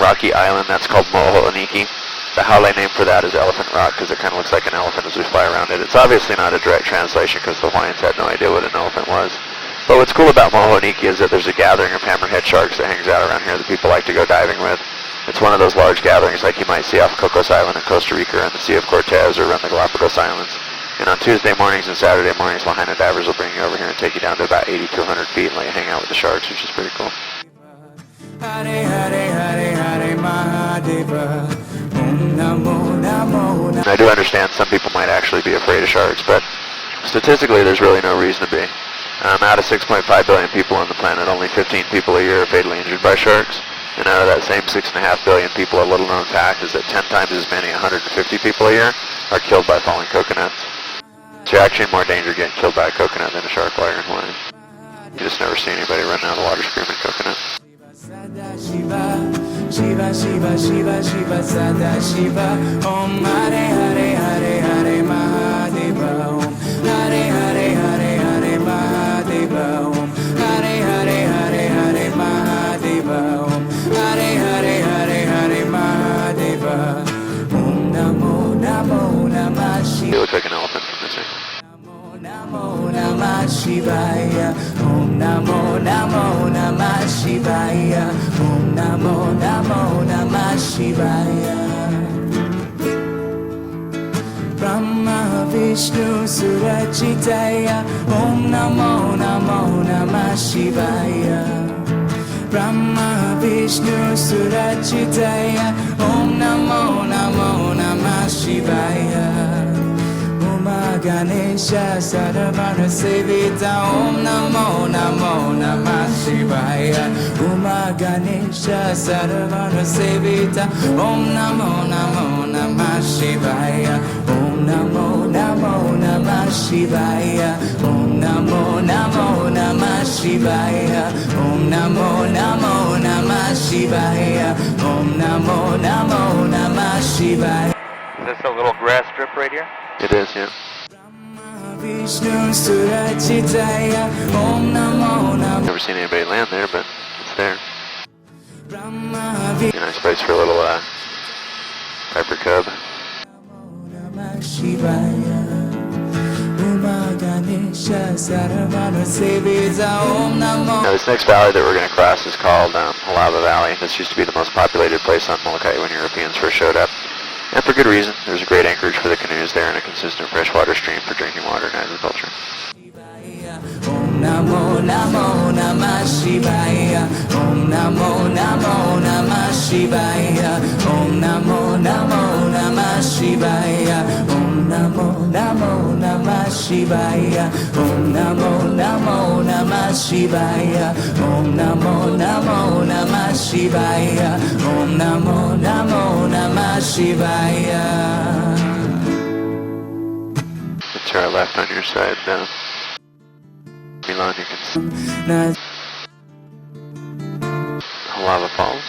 rocky island that's called Moho'oniki. The Haole name for that is Elephant Rock because it kind of looks like an elephant as we fly around it. It's obviously not a direct translation because the Hawaiians had no idea what an elephant was. But what's cool about Moho'oniki is that there's a gathering of hammerhead sharks that hangs out around here that people like to go diving with. It's one of those large gatherings like you might see off Cocos Island in Costa Rica or in the Sea of Cortez or around the Galapagos Islands. And on Tuesday mornings and Saturday mornings, Lahaina divers will bring you over here and take you down to about 80 to 100 feet and let you hang out with the sharks, which is pretty cool. And I do understand some people might actually be afraid of sharks, but statistically there's really no reason to be. Out of 6.5 billion people on the planet, only 15 people a year are fatally injured by sharks. And out of that same 6.5 billion people, a little known fact is that 10 times as many, 150 people a year, are killed by falling coconuts. So you're actually in more danger getting killed by a coconut than a shark while you're in Hawaii. You just never see anybody run out of the water screaming coconut. Shiva, Shiva, Shiva, Shiva, Sada, Shiva, Om Hare Hare Hare Hare Mahadeva, Om Hare Hare Hare Hare Mahadeva, Om Hare Hare Hare Hare Mahadeva, Om Hare Hare Hare Hare Mahadeva, Om Namo Namo Namah Shivaya. You look like an elephant from this thing. Namo Namah Shivaya, Om Namo Namo Namah Shivaya, Om Namo Namo Namah Shivaya. Brahma Vishnu Surajitaya, Om Namo Namo Namah Shivaya. Brahma Vishnu Surajitaya, Om Namo Namo Namah Shivaya. Ganesha Saravana Sevita, Om Namo Namo Namah Shivaya. Uma Ganesha Saravana Sevita, Om Namo Namo Namah Shivaya. Om Namo Namo Namah Shivaya. Om Namo Namo Namah Shivaya. Om Namo Namo Namah Shivaya. Om Namo Namo Namah Shivaya. Is this a little grass strip right here? It is, yeah. Never seen anybody land there, but it's there. Nice place for a little viper cub. Now this next valley that we're going to cross is called Halava Valley. This used to be the most populated place on Molokai when Europeans first showed up. And for good reason. There's a great anchorage for the canoes there and a consistent freshwater stream for drinking water and agriculture. Om Namo Namo Namah Shivaya. Om Namo Namo Namah Shivaya. Om Namo Namo Namah Shivaya. Om Namo Namo Namah Shivaya. Om Namo Namo Namah Shivaya. Om Namo Namo Namah Shivaya. Om Namo Namo Namah Shivaya. To our left on your side now. Milan, you can see Halava Falls.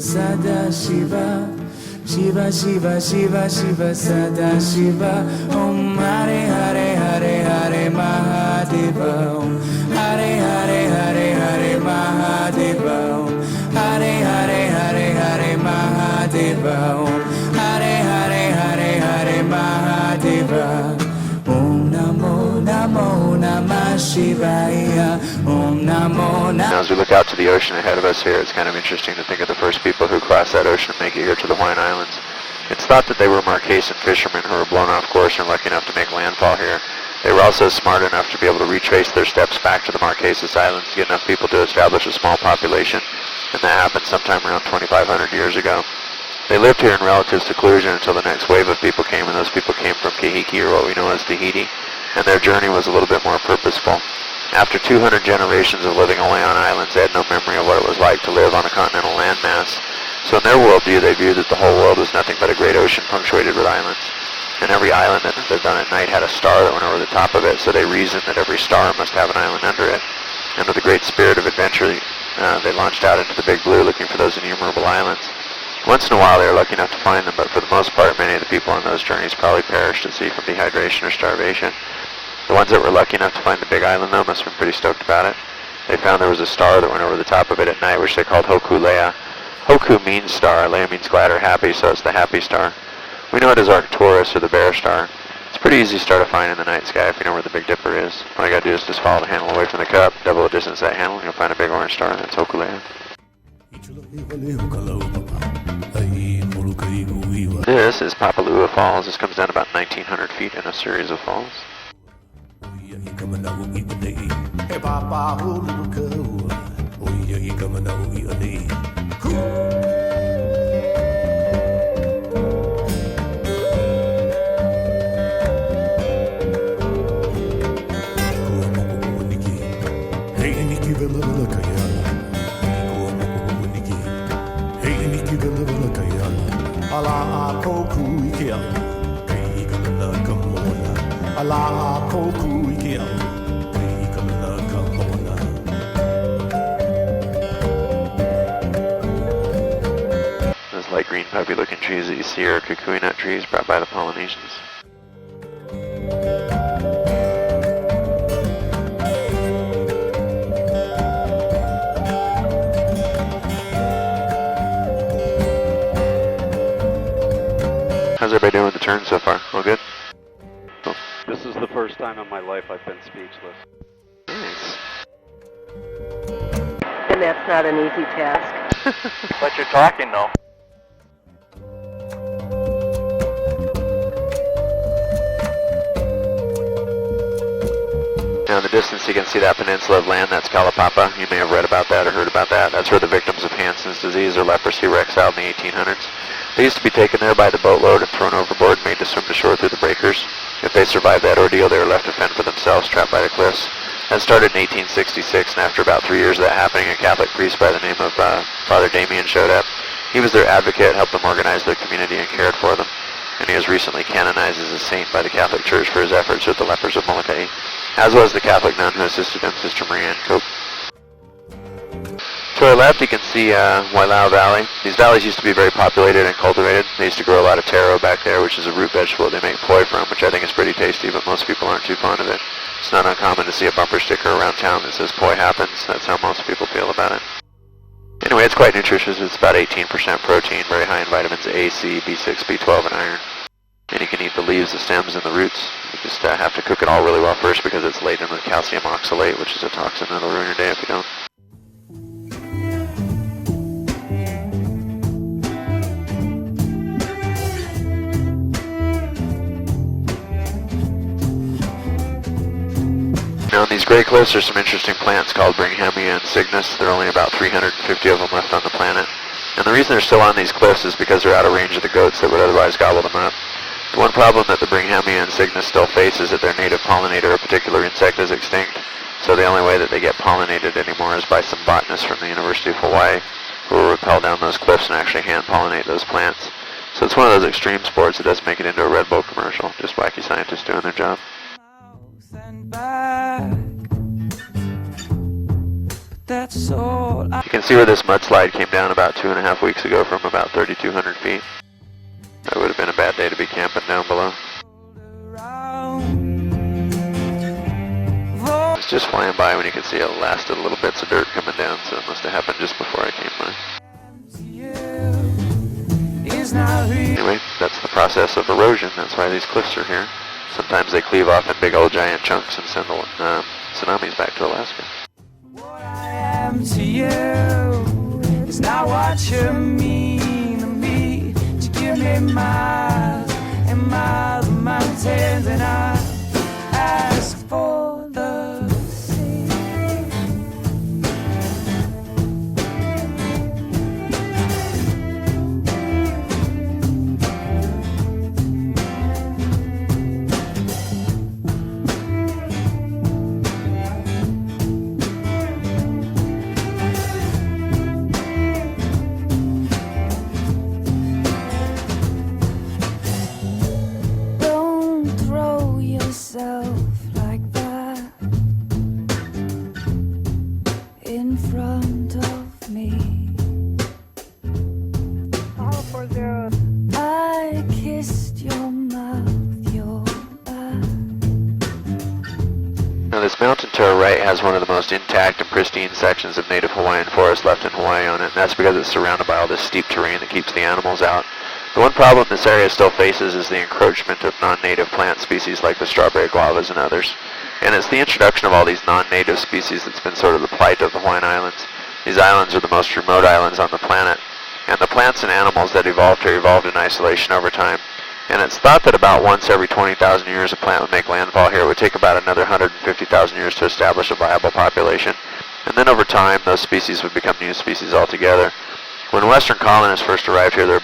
Sada Shiva, Shiva Shiva Shiva Shiva Sada Shiva, Om Hare Hare Hare Hare Mahadeva, Om Hare Hare Hare Hare Mahadeva, Om Hare Hare Hare Hare Mahadeva, Om Hare Hare Hare Hare Mahadeva. Om Namo Namo Namah Shivaya. Om Namo Namo. Now as we look out to the ocean ahead of us here, it's kind of interesting to think of the first people who crossed that ocean and make it here to the Hawaiian Islands. It's thought that they were Marquesan fishermen who were blown off course and lucky enough to make landfall here. They were also smart enough to be able to retrace their steps back to the Marquesas Islands to get enough people to establish a small population, and that happened sometime around 2,500 years ago. They lived here in relative seclusion until the next wave of people came, and those people came from Kahiki, or what we know as Tahiti, and their journey was a little bit more purposeful. After 200 generations of living only on islands, they had no memory of what it was like to live on a continental landmass. So in their worldview, they viewed that the whole world was nothing but a great ocean punctuated with islands. And every island that lived on at night had a star that went over the top of it, so they reasoned that every star must have an island under it. And with a great spirit of adventure, they launched out into the big blue looking for those innumerable islands. Once in a while they were lucky enough to find them, but for the most part many of the people on those journeys probably perished at sea from dehydration or starvation. The ones that were lucky enough to find the big island though must have been pretty stoked about it. They found there was a star that went over the top of it at night, which they called Hoku Lea. Hoku means star, Lea means glad or happy, so it's the happy star. We know it as Arcturus, or the bear star. It's a pretty easy star to find in the night sky if you know where the Big Dipper is. All you gotta do is just follow the handle away from the cup, double the distance of that handle, and you'll find a big orange star, and that's Hoku Lea. This is Papalua Falls. This comes down about 1,900 feet in a series of falls. Those light green puppy looking trees that you see are kukui nut trees brought by the Polynesians. How's everybody doing with the turn so far? All good? Cool. This is the first time in my life I've been speechless. Nice. And that's not an easy task. But you're talking though. Now in the distance you can see that peninsula of land, that's Kalapapa. You may have read about that or heard about that. That's where the victims of Hansen's disease or leprosy were exiled in the 1800s. They used to be taken there by the boatload and thrown overboard and made to swim to shore through the breakers. If they survived that ordeal, they were left to fend for themselves, trapped by the cliffs. That started in 1866, and after about 3 years of that happening, a Catholic priest by the name of Father Damien showed up. He was their advocate, helped them organize their community, and cared for them. And he was recently canonized as a saint by the Catholic Church for his efforts with the lepers of Molokai, as was the Catholic nun who assisted him, Sister Marianne Cope. To our left, you can see Wailao Valley. These valleys used to be very populated and cultivated. They used to grow a lot of taro back there, which is a root vegetable they make poi from, which I think is pretty tasty, but most people aren't too fond of it. It's not uncommon to see a bumper sticker around town that says poi happens. That's how most people feel about it. Anyway, it's quite nutritious. It's about 18% protein, very high in vitamins A, C, B6, B12, and iron. And you can eat the leaves, the stems, and the roots. You just have to cook it all really well first because it's laden with calcium oxalate, which is a toxin that'll ruin your day if you don't. Now on these Great Cliffs there's some interesting plants called Bringhamia and Cygnus. There are only about 350 of them left on the planet. And the reason they're still on these cliffs is because they're out of range of the goats that would otherwise gobble them up. The one problem that the Bringhamia and Cygnus still face is that their native pollinator, a particular insect, is extinct. So the only way that they get pollinated anymore is by some botanists from the University of Hawaii who will rappel down those cliffs and actually hand pollinate those plants. So it's one of those extreme sports that does make it into a Red Bull commercial. Just wacky scientists doing their job. That's all. You can see where this mudslide came down about 2.5 weeks ago from about 3,200 feet. That would have been a bad day to be camping down below. It's just flying by when you can see it lasted little bits of dirt coming down, so it must have happened just before I came by. Anyway, that's the process of erosion. That's why these cliffs are here. Sometimes they cleave off in big old giant chunks and send the tsunamis back to Alaska. What I am to you is not what you mean to me. To give me miles and miles of mountains and I mountain to our right has one of the most intact and pristine sections of native Hawaiian forest left in Hawaii on it, and that's because it's surrounded by all this steep terrain that keeps the animals out. The one problem this area still faces is the encroachment of non-native plant species like the strawberry guavas and others. And it's the introduction of all these non-native species that's been sort of the plight of the Hawaiian Islands. These islands are the most remote islands on the planet, and the plants and animals that evolved here evolved in isolation over time. And it's thought that about once every 20,000 years a plant would make landfall here. It would take about another 150,000 years to establish a viable population. And then over time, those species would become new species altogether. When Western colonists first arrived here, there were